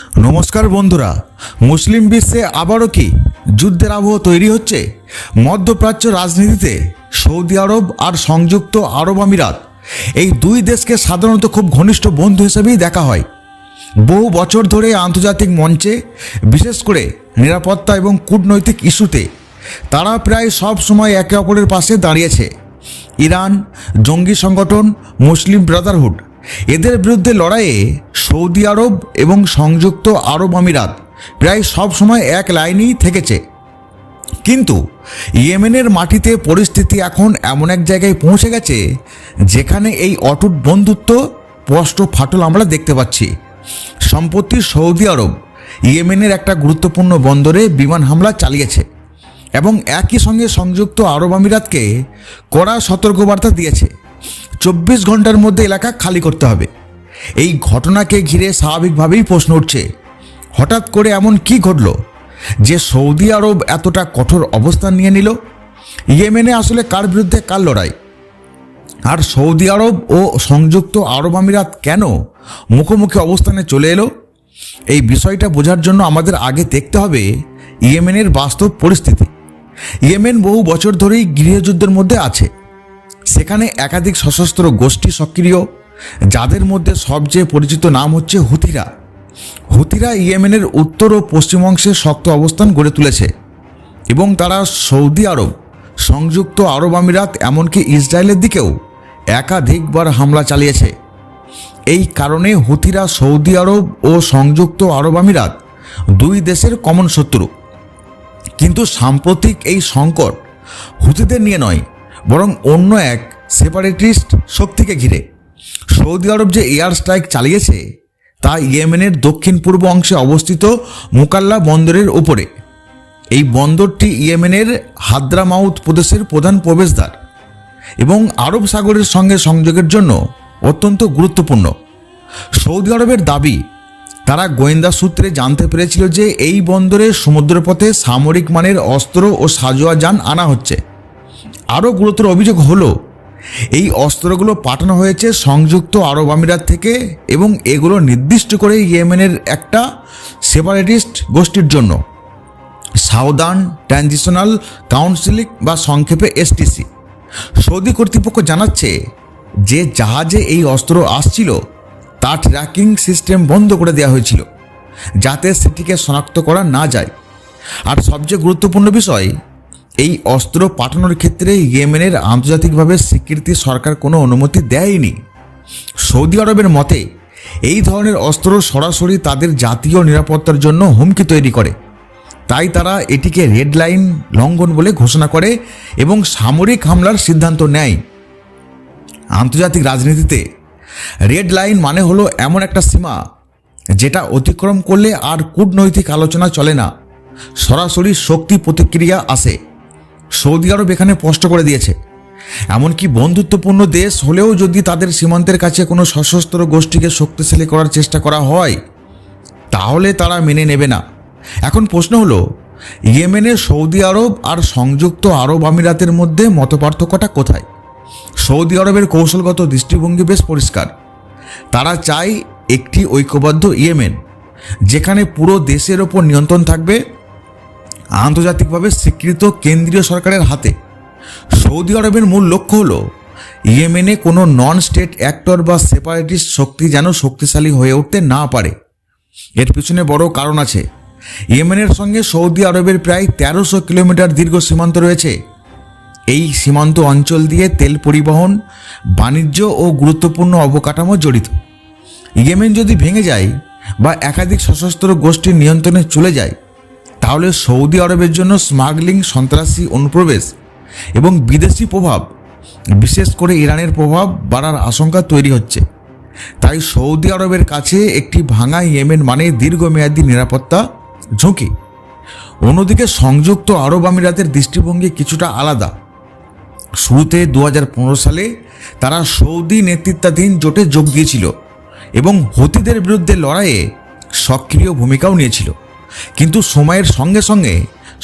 নমস্কার বন্ধুরা, মুসলিম বিশ্বে আবারও কি যুদ্ধের আবহ তৈরি হচ্ছে? মধ্যপ্রাচ্য রাজনীতিতে সৌদি আরব আর সংযুক্ত আরব আমিরাত এই দুই দেশকে সাধারণত খুব ঘনিষ্ঠ বন্ধু হিসেবেই দেখা হয়। বহু বছর ধরে আন্তর্জাতিক মঞ্চে, বিশেষ করে নিরাপত্তা এবং কূটনৈতিক ইস্যুতে তারা প্রায় সব সময় একে অপরের পাশে দাঁড়িয়েছে। ইরান, জঙ্গি সংগঠন মুসলিম ব্রাদারহুড, এদের বিরুদ্ধে লড়াইয়ে সৌদি আরব এবং সংযুক্ত আরব আমিরাত প্রায় সব সময় এক লাইনেই থেকেছে। কিন্তু ইয়েমেনের মাটিতে পরিস্থিতি এখন এমন এক জায়গায় পৌঁছে গেছে যেখানে এই অটুট বন্ধুত্ব স্পষ্ট ফাটল আমরা দেখতে পাচ্ছি। সম্প্রতি সৌদি আরব ইয়েমেনের একটা গুরুত্বপূর্ণ বন্দরে বিমান হামলা চালিয়েছে এবং একই সঙ্গে সংযুক্ত আরব আমিরাতকে কড়া সতর্কবার্তা দিয়েছে, 24 ঘন্টার মধ্যে এলাকা খালি করতে হবে। এই ঘটনাকে ঘিরে স্বাভাবিকভাবেই প্রশ্ন উঠছে, হঠাৎ করে এমন কি ঘটল যে সৌদি আরব এতটা কঠোর অবস্থান নিয়ে নিল? ইয়েমেনে আসলে কার বিরুদ্ধে কার লড়াই? আর সৌদি আরব ও সংযুক্ত আরব আমিরাত কেন মুখোমুখি অবস্থানে চলে এলো? এই বিষয়টা বোঝার জন্য আমাদের আগে দেখতে হবে ইয়েমেনের বাস্তব পরিস্থিতি। ইয়েমেন বহু বছর ধরেই গৃহযুদ্ধের মধ্যে আছে। সেখানে একাধিক সশস্ত্র গোষ্ঠী সক্রিয়, যাদের মধ্যে সবচেয়ে পরিচিত নাম হচ্ছে হুথিরা। হুথিরা ইয়েমেনের উত্তর ও পশ্চিম অংশে শক্ত অবস্থান গড়ে তুলেছে এবং তারা সৌদি আরব, সংযুক্ত আরব আমিরাত এমনকি ইসরায়েলের দিকেও একাধিকবার হামলা চালিয়েছে। এই কারণে হুথিরা সৌদি আরব ও সংযুক্ত আরব আমিরাত দুই দেশের কমন শত্রু। কিন্তু সাম্প্রতিক এই সংকট হুথিদের নিয়ে নয়, বরং অন্য এক সেপারেটিস্ট শক্তিকে ঘিরে। সৌদি আরব যে এয়ার স্ট্রাইক চালিয়েছে তা ইয়েমেনের দক্ষিণ পূর্ব অংশে অবস্থিত মুকাল্লা বন্দরের উপরে। এই বন্দরটি ইয়েমেনের হাদ্রামাউত প্রদেশের প্রধান প্রবেশদ্বার এবং আরব সাগরের সঙ্গে সংযোগের জন্য অত্যন্ত গুরুত্বপূর্ণ। সৌদি আরবের দাবি, তারা গোয়েন্দা সূত্রে জানতে পেরেছিল যে এই বন্দরে সমুদ্রপথে সামরিক মানের অস্ত্র ও সাজোয়া যান আনা হচ্ছে। আরও গুরুতর অভিযোগ হলো এই অস্ত্রগুলো পাঠানো হয়েছে সংযুক্ত আরব আমিরাত থেকে এবং এগুলো নির্দিষ্ট করে ইয়েমেনের একটা সেপারেটিস্ট গোষ্ঠীর জন্য, সাউদার্ন ট্রানজিশনাল কাউন্সিল বা সংক্ষেপে এসটিসি। সৌদি কর্তৃপক্ষ জানাচ্ছে যে জাহাজে এই অস্ত্র আসছিল তার ট্র্যাকিং সিস্টেম বন্ধ করে দেওয়া হয়েছিল যাতে সেটিকে শনাক্ত করা না যায়। আর সবচেয়ে গুরুত্বপূর্ণ বিষয়, এই অস্ত্র পাঠানোর ক্ষেত্রে ইয়েমেনের আন্তর্জাতিকভাবে স্বীকৃতি সরকার কোনো অনুমতি দেয়নি। সৌদি আরবের মতে এই ধরনের অস্ত্র সরাসরি তাদের জাতীয় নিরাপত্তার জন্য হুমকি তৈরি করে, তাই তারা এটিকে রেড লাইন লঙ্ঘন বলে ঘোষণা করে এবং সামরিক হামলার সিদ্ধান্ত নেয়। আন্তর্জাতিক রাজনীতিতে রেড লাইন মানে হলো এমন একটা সীমা যেটা অতিক্রম করলে আর কূটনৈতিক আলোচনা চলে না, সরাসরি শক্তি প্রতিক্রিয়া আসে। সৌদি আরব এখানে স্পষ্ট করে দিয়েছে, এমনকি বন্ধুত্বপূর্ণ দেশ হলেও যদি তাদের সীমান্তের কাছে কোনো সশস্ত্র গোষ্ঠীকে শক্তিশালী করার চেষ্টা করা হয় তাহলে তারা মেনে নেবে না। এখন প্রশ্ন হলো, ইয়েমেনে সৌদি আরব আর সংযুক্ত আরব আমিরাতের মধ্যে মতপার্থক্যটা কোথায়? সৌদি আরবের কৌশলগত দৃষ্টিভঙ্গি বেশ পরিষ্কার। তারা চায় একটি ঐক্যবদ্ধ ইয়েমেন যেখানে পুরো দেশের ওপর নিয়ন্ত্রণ থাকবে আন্তর্জাতিকভাবে স্বীকৃত কেন্দ্রীয় সরকারের হাতে। সৌদি আরবের মূল লক্ষ্য হলো ইয়েমেনে কোনো নন স্টেট অ্যাক্টর বা সেপারেটিস্ট শক্তি যেন শক্তিশালী হয়ে উঠতে না পারে। এর পিছনে বড় কারণ আছে। ইয়েমেনের সঙ্গে সৌদি আরবের প্রায় 1300 কিলোমিটার দীর্ঘ সীমান্ত রয়েছে। এই সীমান্ত অঞ্চল দিয়ে তেল পরিবহন, বাণিজ্য ও গুরুত্বপূর্ণ অবকাঠামো জড়িত। ইয়েমেন যদি ভেঙে যায় বা একাধিক সশস্ত্র গোষ্ঠীর নিয়ন্ত্রণে চলে যায় তাহলে সৌদি আরবের জন্য স্মাগলিং, সন্ত্রাসী অনুপ্রবেশ এবং বিদেশি প্রভাব, বিশেষ করে ইরানের প্রভাব বাড়ার আশঙ্কা তৈরি হচ্ছে। তাই সৌদি আরবের কাছে একটি ভাঙা ইয়েমেন মানে দীর্ঘমেয়াদী নিরাপত্তা ঝুঁকি। অন্যদিকে সংযুক্ত আরব আমিরাতের দৃষ্টিভঙ্গি কিছুটা আলাদা। শুরুতে 2015 সালে তারা সৌদি নেতৃত্বাধীন জোটে যোগ দিয়েছিল এবং হুথিদের বিরুদ্ধে লড়াইয়ে সক্রিয় ভূমিকাও নিয়েছিল। কিন্তু সময়ের সঙ্গে সঙ্গে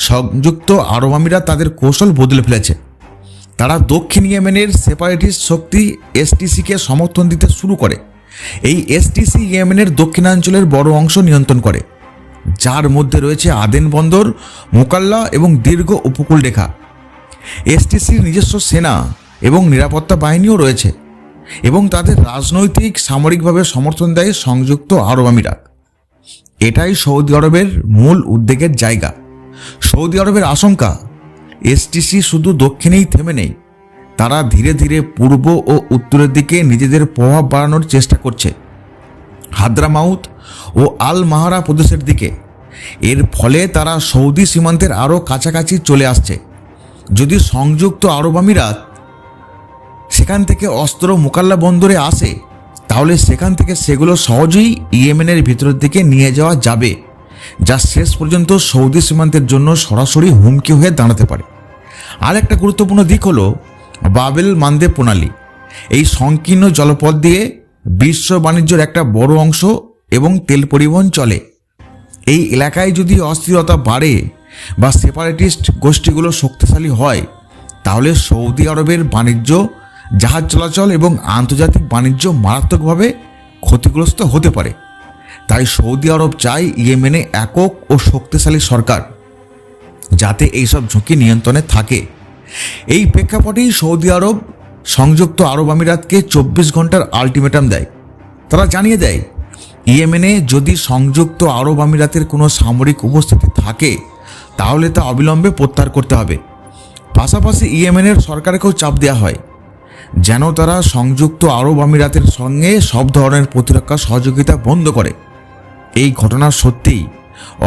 সংযুক্ত আরব আমিরাত তাদের কৌশল বদলে ফেলেছে। তারা দক্ষিণ ইয়েমেনের সেপারেটিস্ট শক্তি এসটিসিকে সমর্থন দিতে শুরু করে এই এসটিসি ইয়েমেনের দক্ষিণাঞ্চলের বড় অংশ নিয়ন্ত্রণ করে, যার মধ্যে রয়েছে আদেন বন্দর, মোকাল্লা এবং দীর্ঘ উপকূল রেখা। এসটিসির নিজস্ব সেনা এবং নিরাপত্তা বাহিনীও রয়েছে এবং তাদের রাজনৈতিক সামরিকভাবে সমর্থন দেয় সংযুক্ত আরব আমিরাত। এটাই সৌদি আরবের মূল উদ্বেগের জায়গা। সৌদি আরবের আশঙ্কা, এসটিসি শুধু দক্ষিণেই থেমে নেই, তারা ধীরে ধীরে পূর্ব ও উত্তরের দিকে নিজেদের প্রভাব বাড়ানোর চেষ্টা করছে, হাদ্রামাউত ও আল মাহারা প্রদেশের দিকে। এর ফলে তারা সৌদি সীমান্তের আরও কাছাকাছি চলে আসছে। যদি সংযুক্ত আরব আমিরাত সেখান থেকে অস্ত্র মোকাল্লা বন্দরে আসে, তাহলে সেখান থেকে সেগুলো সহজেই ইয়েমেনের ভিতরের দিকে নিয়ে যাওয়া যাবে, যা শেষ পর্যন্ত সৌদি সীমান্তের জন্য সরাসরি হুমকি হয়ে দাঁড়াতে পারে। আর একটা গুরুত্বপূর্ণ দিক হলো বাবেল মান্দেব প্রণালী। এই সংকীর্ণ জলপথ দিয়ে বিশ্ব বাণিজ্যের একটা বড় অংশ এবং তেল পরিবহন চলে। এই এলাকায় যদি অস্থিরতা বাড়ে বা সেপারেটিস্ট গোষ্ঠীগুলো শক্তিশালী হয়, তাহলে সৌদি আরবের বাণিজ্য, জাহাজ চলাচল এবং আন্তর্জাতিক বাণিজ্য মারাত্মকভাবে ক্ষতিগ্রস্ত হতে পারে। তাই সৌদি আরব চায় ইয়েমেনে একক ও শক্তিশালী সরকার, যাতে এইসব ঝুঁকি নিয়ন্ত্রণে থাকে। এই প্রেক্ষাপটেই সৌদি আরব সংযুক্ত আরব আমিরাতকে 24 ঘন্টার আলটিমেটাম দেয়। তারা জানিয়ে দেয়, ইয়েমেনে যদি সংযুক্ত আরব আমিরাতের কোনো সামরিক উপস্থিতি থাকে, তাহলে তা অবিলম্বে প্রত্যাহার করতে হবে। পাশাপাশি ইয়েমেনের সরকারকেও চাপ দেওয়া হয় যেন তারা সংযুক্ত আরব আমিরাতের সঙ্গে সব ধরনের প্রতিরক্ষা সহযোগিতা বন্ধ করে। এই ঘটনা সত্যিই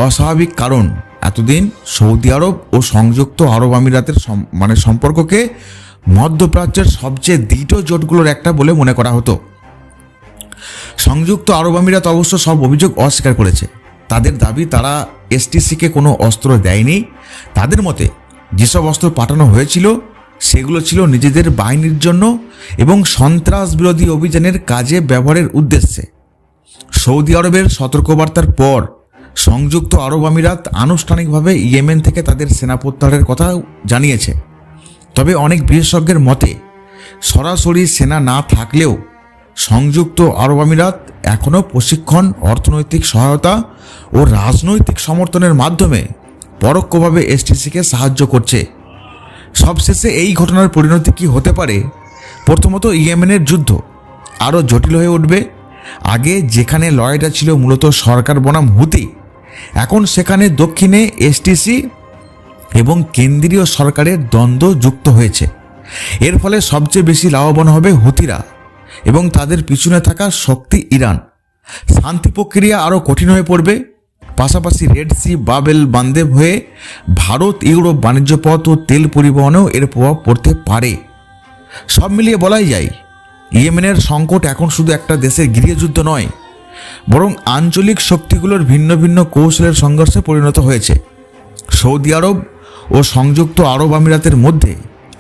অস্বাভাবিক, কারণ এতদিন সৌদি আরব ও সংযুক্ত আরব আমিরাতের সম্পর্ককে মধ্যপ্রাচ্যের সবচেয়ে দৃঢ় জোটগুলোর একটা বলে মনে করা হতো। সংযুক্ত আরব আমিরাত অবশ্য সব অভিযোগ অস্বীকার করেছে। তাদের দাবি, তারা এসটিসিকে কোনো অস্ত্র দেয়নি। তাদের মতে যেসব অস্ত্র পাঠানো হয়েছিল সেগুলো ছিল নিজেদের বাহিনীর জন্য এবং সন্ত্রাস বিরোধী অভিযানের কাজে ব্যবহারের উদ্দেশ্যে। সৌদি আরবের সতর্কবার্তার পর সংযুক্ত আরব আমিরাত আনুষ্ঠানিকভাবে ইয়েমেন থেকে তাদের সেনা প্রত্যাহারের কথা জানিয়েছে। তবে অনেক বিশেষজ্ঞের মতে সরাসরি সেনা না থাকলেও সংযুক্ত আরব আমিরাত এখনও প্রশিক্ষণ, অর্থনৈতিক সহায়তা ও রাজনৈতিক সমর্থনের মাধ্যমে পরোক্ষভাবে এসটিসিকে সাহায্য করছে। সবশেষে এই ঘটনার পরিণতি কী হতে পারে? প্রথমত, ইয়েমেনের যুদ্ধ আরও জটিল হয়ে উঠবে। আগে যেখানে লড়াইটা ছিল মূলত সরকার বনাম হুতি, এখন সেখানে দক্ষিণে এসটিসি এবং কেন্দ্রীয় সরকারের দ্বন্দ্ব যুক্ত হয়েছে। এর ফলে সবচেয়ে বেশি লাভবান হবে হুতিরা এবং তাদের পিছনে থাকা শক্তি ইরান। শান্তি প্রক্রিয়া আরও কঠিন হয়ে পড়বে। পাশাপাশি রেড সি, বাবেল মান্দেব হয়ে ভারত ইউরোপ বাণিজ্য পথ ও তেল পরিবহনেও এর প্রভাব পড়তে পারে। সব মিলিয়ে বলাই যায়, ইয়েমেনের সংকট এখন শুধু একটা দেশের গৃহযুদ্ধ নয়, বরং আঞ্চলিক শক্তিগুলোর ভিন্ন ভিন্ন কৌশলের সংঘর্ষে পরিণত হয়েছে। সৌদি আরব ও সংযুক্ত আরব আমিরাতের মধ্যে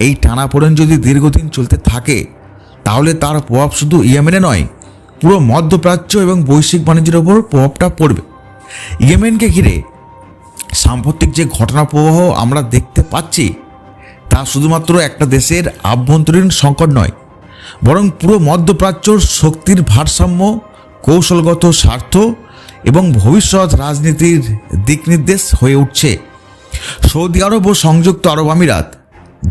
এই টানাপোড়েন যদি দীর্ঘদিন চলতে থাকে, তাহলে তার প্রভাব শুধু ইয়েমেনে নয়, পুরো মধ্যপ্রাচ্য এবং বৈশ্বিক বাণিজ্যের ওপর প্রভাবটা পড়বে। ইয়েমেনকে ঘিরে সাম্প্রতিক যে ঘটনা প্রবাহ আমরা দেখতে পাচ্ছি, তা শুধুমাত্র একটা দেশের আভ্যন্তরীণ সংকট নয়, বরং পুরো মধ্যপ্রাচ্যর শক্তির ভারসাম্য, কৌশলগত স্বার্থ এবং ভবিষ্যৎ রাজনীতির দিকনির্দেশ হয়ে উঠছে। সৌদি আরব ও সংযুক্ত আরব আমিরাত,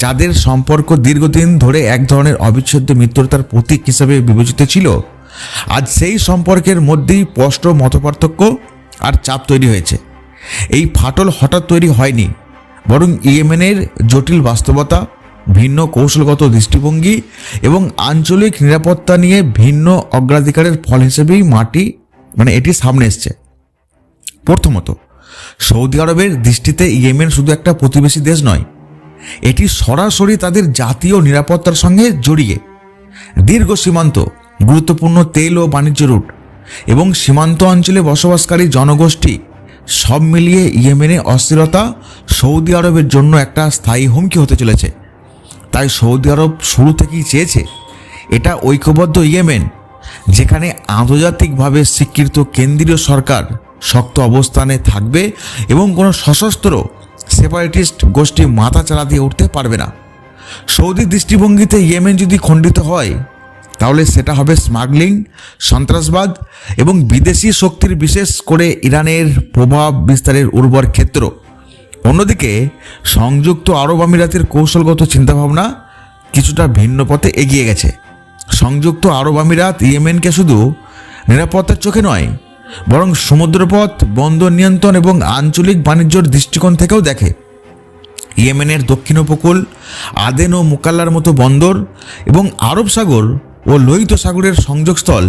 যাদের সম্পর্ক দীর্ঘদিন ধরে এক ধরনের অবিচ্ছেদ্য মিত্রতার প্রতীক হিসেবে বিবেচিত ছিল, আজ সেই সম্পর্কের মধ্যেই স্পষ্ট মতপার্থক্য আর চাপ তৈরি হয়েছে। এই ফাটল হঠাৎ তৈরি হয়নি, বরং ইয়েমেনের জটিল বাস্তবতা, ভিন্ন কৌশলগত দৃষ্টিভঙ্গি এবং আঞ্চলিক নিরাপত্তা নিয়ে ভিন্ন অগ্রাধিকারের ফল হিসেবেই এটি সামনে এসছে। প্রথমত, সৌদি আরবের দৃষ্টিতে ইয়েমেন শুধু একটা প্রতিবেশী দেশ নয়, এটি সরাসরি তাদের জাতীয় নিরাপত্তার সঙ্গে জড়িয়ে। দীর্ঘ সীমান্ত, গুরুত্বপূর্ণ তেল ও বাণিজ্য রুট এবং সীমান্ত অঞ্চলে বসবাসকারী জনগোষ্ঠী, সব মিলিয়ে ইয়েমেনে অস্থিরতা সৌদি আরবের জন্য একটা স্থায়ী হুমকি হতে চলেছে। তাই সৌদি আরব শুরু থেকেই চেয়েছে এটা ঐক্যবদ্ধ ইয়েমেন, যেখানে আন্তর্জাতিকভাবে স্বীকৃত কেন্দ্রীয় সরকার শক্ত অবস্থানে থাকবে এবং কোনো সশস্ত্র সেপারেটিস্ট গোষ্ঠী মাথা চালা দিয়ে উঠতে পারবে না। সৌদি দৃষ্টিভঙ্গিতে ইয়েমেন যদি খণ্ডিত হয়, তাহলে সেটা হবে স্মাগলিং, সন্ত্রাসবাদ এবং বিদেশি শক্তির, বিশেষ করে ইরানের প্রভাব বিস্তারের উর্বর ক্ষেত্র। অন্যদিকে সংযুক্ত আরব আমিরাতের কৌশলগত চিন্তাভাবনা কিছুটা ভিন্ন পথে এগিয়ে গেছে। সংযুক্ত আরব আমিরাত ইয়েমেনকে শুধু নিরাপত্তার চোখে নয়, বরং সমুদ্রপথ, বন্দর নিয়ন্ত্রণ এবং আঞ্চলিক বাণিজ্যের দৃষ্টিকোণ থেকেও দেখে। ইয়েমেনের দক্ষিণ উপকূল, আদেন ও মুকাল্লার মতো বন্দর এবং আরব সাগর ও লোহিত সাগরের সংযোগস্থল,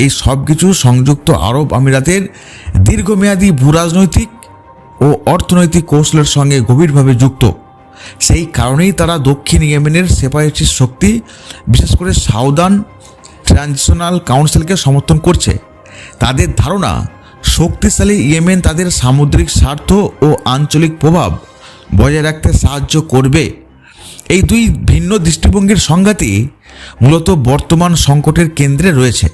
এই সব কিছু সংযুক্ত আরব আমিরাতের দীর্ঘমেয়াদী ভূরাজনৈতিক ও অর্থনৈতিক কৌশলের সঙ্গে গভীরভাবে যুক্ত। সেই কারণেই তারা দক্ষিণ ইয়েমেনের সেপারেটিস্ট শক্তি, বিশেষ করে সাউদার্ন ট্রানজিশনাল কাউন্সিলকে সমর্থন করছে। তাদের ধারণা, শক্তিশালী ইয়েমেন তাদের সামুদ্রিক স্বার্থ ও আঞ্চলিক প্রভাব বজায় রাখতে সাহায্য করবে। এই দুই ভিন্ন দৃষ্টিভঙ্গির সংঘাতই মূলত বর্তমান সংকটের কেন্দ্রে রয়েছে।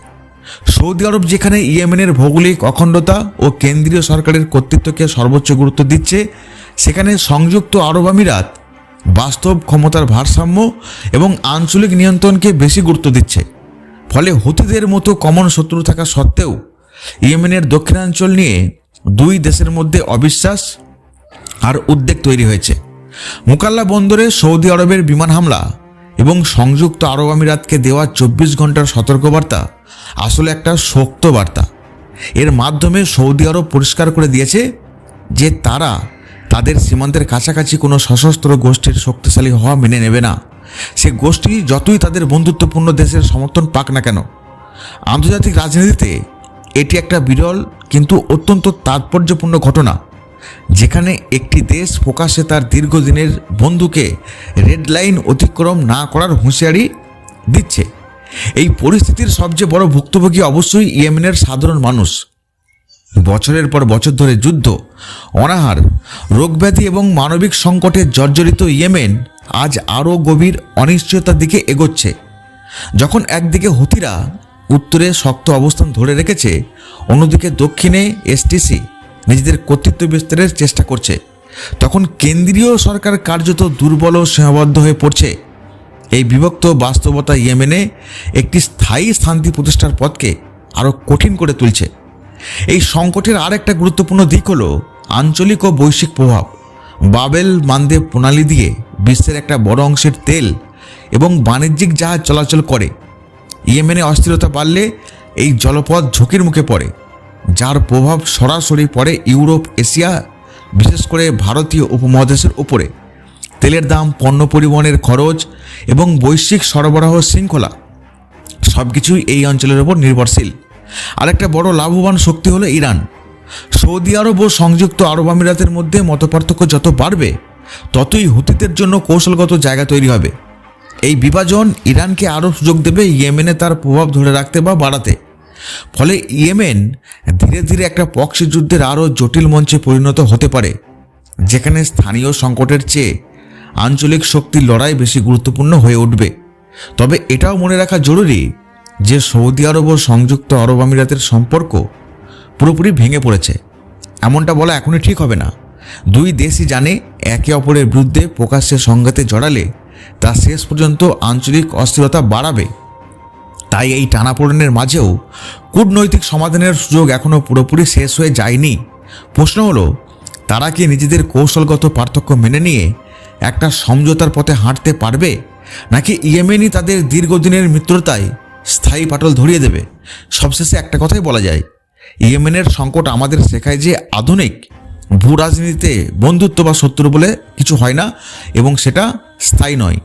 সৌদি আরব যেখানে ইয়েমেনের ভৌগোলিক অখণ্ডতা ও কেন্দ্রীয় সরকারের কর্তৃত্বকে সর্বোচ্চ গুরুত্ব দিচ্ছে, সেখানে সংযুক্ত আরব আমিরাত বাস্তব ক্ষমতার ভারসাম্য এবং আঞ্চলিক নিয়ন্ত্রণকে বেশি গুরুত্ব দিচ্ছে। ফলে হুতিদের মতো কমন শত্রু থাকা সত্ত্বেও ইয়েমেনের দক্ষিণাঞ্চল নিয়ে দুই দেশের মধ্যে অবিশ্বাস আর উদ্বেগ তৈরি হয়েছে। মুকাল্লা বন্দরে সৌদি আরবের বিমান হামলা এবং সংযুক্ত আরব আমিরাতকে দেওয়া 24 ঘন্টার সতর্কবার্তা আসলে একটা শক্ত বার্তা। এর মাধ্যমে সৌদি আরব পরিষ্কার করে দিয়েছে যে তারা তাদের সীমান্তের কাছাকাছি কোনো সশস্ত্র গোষ্ঠীর শক্তিশালী হওয়া মেনে নেবে না, সে গোষ্ঠী যতই তাদের বন্ধুত্বপূর্ণ দেশের সমর্থন পাক না কেন। আন্তর্জাতিক রাজনীতিতে এটি একটা বিরল কিন্তু অত্যন্ত তাৎপর্যপূর্ণ ঘটনা, যেখানে একটি দেশ প্রকাশ্যে তার দীর্ঘদিনের বন্ধুকে রেড লাইন অতিক্রম না করার হুঁশিয়ারি দিচ্ছে। এই পরিস্থিতির সবচেয়ে বড় ভুক্তভোগী অবশ্যই ইয়েমেনের সাধারণ মানুষ। বছরের পর বছর ধরে যুদ্ধ, অনাহার, রোগব্যাধি এবং মানবিক সংকটে জর্জরিত ইয়েমেন আজ আরও গভীর অনিশ্চয়তার দিকে এগোচ্ছে। যখন একদিকে হুতিরা উত্তরে শক্ত অবস্থান ধরে রেখেছে, অন্যদিকে দক্ষিণে এসটিসি নিজেদের কর্তৃত্ব বিস্তারের চেষ্টা করছে, তখন কেন্দ্রীয় সরকার কার্যত দুর্বল ও সীমাবদ্ধ হয়ে পড়ছে। এই বিভক্ত বাস্তবতা ইয়েমেনে একটি স্থায়ী শান্তি প্রতিষ্ঠার পথকে আরও কঠিন করে তুলছে। এই সংকটের আরেকটা গুরুত্বপূর্ণ দিক হলো আঞ্চলিক ও বৈশ্বিক প্রভাব। বাবেল মানদেব প্রণালী দিয়ে বিশ্বের একটা বড় অংশের তেল এবং বাণিজ্যিক জাহাজ চলাচল করে। ইয়েমেনে অস্থিরতা বাড়লে এই জলপথ ঝুঁকির মুখে পড়ে, যার প্রভাব সরাসরি পড়ে ইউরোপ, এশিয়া, বিশেষ করে ভারতীয় উপমহাদেশের উপরে। তেলের দাম, পণ্য পরিবহনের খরচ এবং বৈশ্বিক সরবরাহ শৃঙ্খলা সব কিছুই এই অঞ্চলের উপর নির্ভরশীল। আরেকটা বড় লাভবান শক্তি হলো ইরান। সৌদি আরব ও সংযুক্ত আরব আমিরাতের মধ্যে মতপার্থক্য যত বাড়বে, ততই হুতিদের জন্য কৌশলগত জায়গা তৈরি হবে। এই বিভাজন ইরানকে আরও সুযোগ দেবে ইয়েমেনে তার প্রভাব ধরে রাখতে বা বাড়াতে। ফলে ইয়েমেন ধীরে ধীরে একটা প্রক্সি যুদ্ধের আরও জটিল মঞ্চে পরিণত হতে পারে, যেখানে স্থানীয় সংকটের চেয়ে আঞ্চলিক শক্তির লড়াই বেশি গুরুত্বপূর্ণ হয়ে উঠবে। তবে এটাও মনে রাখা জরুরি যে সৌদি আরব ও সংযুক্ত আরব আমিরাতের সম্পর্ক পুরোপুরি ভেঙে পড়েছে এমনটা বলা এখনই ঠিক হবে না। দুই দেশই জানে একে অপরের বিরুদ্ধে প্রকাশ্যে সংঘাতে জড়ালে তা শেষ পর্যন্ত আঞ্চলিক অস্থিরতা বাড়াবে। তাই এই টানাপোড়েনের মাঝেও কূটনৈতিক সমাধানের সুযোগ এখনও পুরোপুরি শেষ হয়ে যায়নি। প্রশ্ন হলো, তারা কি নিজেদের কৌশলগত পার্থক্য মেনে নিয়ে একটা সমঝোতার পথে হাঁটতে পারবে, নাকি ইয়েমেনই তাদের দীর্ঘদিনের মিত্রতায় স্থায়ী পাটল ধরিয়ে দেবে? সবশেষে একটা কথাই বলা যায়, ইয়েমেনের সংকট আমাদের শেখায় যে আধুনিক ভূ রাজনীতিতে বন্ধুত্ব বা শত্রু বলে কিছু হয় না, এবং সেটা স্থায়ী নয়।